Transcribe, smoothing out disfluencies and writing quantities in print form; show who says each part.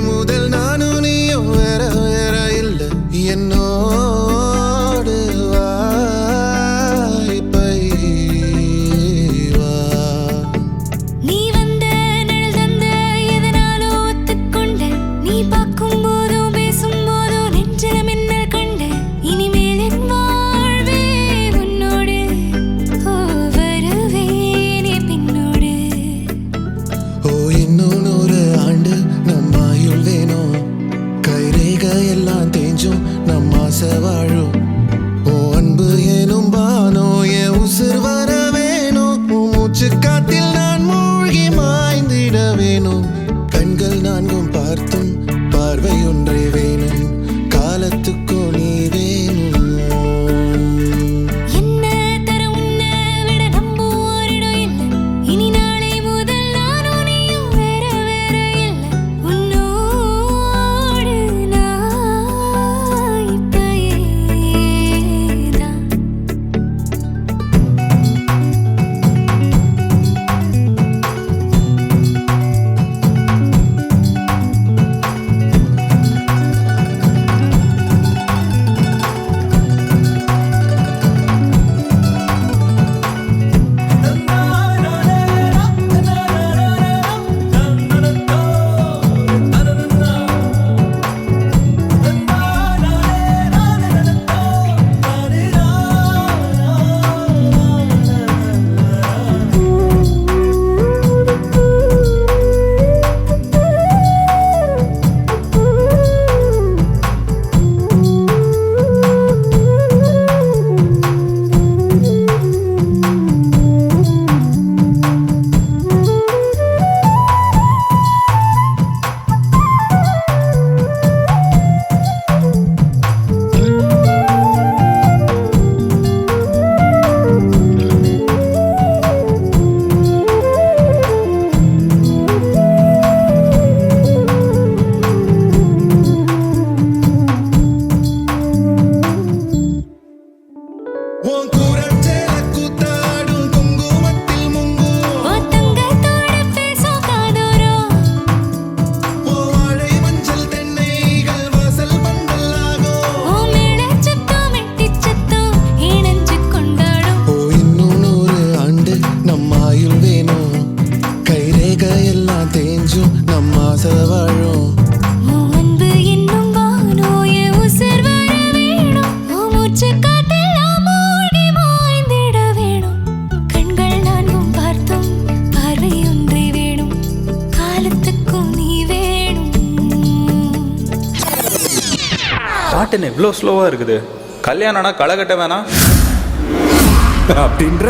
Speaker 1: முதல் நானும் நீயும் வேற வேற இல்ல என்னோடு வாய்ப்பை வா.
Speaker 2: நீ வந்த நிழல் தந்த எதனாலோ ஒத்துக்கொண்ட நீ பார்க்கும் போதும் பேசும் போதும் நெஞ்சில மின்னல் கண்ட இனிமேல் என் வாழ்வே உன்னோடு வருவேனே பின்னோடு.
Speaker 1: ஓ இன்னும் 100 ஆண்டு நம்ம ஆயுள் வேணும் கைரேக எல்லாம் தேஞ்சும் நம்ம ஆசை வாழும். ஓ அன்பு ஏனும் பானோ என் உசுர் வர வேணும் மூச்சு காத்தில் நான் மூழ்கி மாய்ந்திட வேணும். கண்கள் நான்கும் பார்த்தும் பார்வை ஒன்றே வேணும் காலத்துக்கும் நீ வேணும்.
Speaker 2: என்ன தர உன்னை விட நம்பும் ஓரிடம் இல்லை இனி நாளை முதல் நானும் நீயும் வேற வேற இல்லை உன்னோடு நான் இப்பயேதான்.
Speaker 1: உன் கூரச்சேல கூத்தாடும் குங்குமத்தில் முங்கும்
Speaker 2: உன் தங்கத்தோட பேசும் காதோரம்
Speaker 1: உன் வாழை மஞ்சள் தென்னைகள் வாசல் பந்தலாகும்.
Speaker 2: உன் மேளச் சத்தம் மெட்டிச் சத்தம் இணைஞ்சு கொண்டாடும்.
Speaker 1: ஓ இன்னும் 100 ஆண்டு நம்ம ஆயுள் வேணும் கைரேக எல்லாம் தேஞ்சும் நம்ம ஆசை வாழும்.
Speaker 2: உன் அன்பு என்னும் வானோ என் உசுர் வர வேணும் உன் மூச்சு காத்தெல்லாம் மூழ்கி மாய்ந்திட வேணும். கண்கள் நான்கும் பார்த்தும் பார்வை ஒன்றே வேணும் காலத்துக்கும் நீ வேணும்.
Speaker 3: பாட்டு என்ன இவ்வளோ ஸ்லோவாக இருக்குது? கல்யாணம்னா களை கட்ட வேணாம்
Speaker 4: அப்படின்ற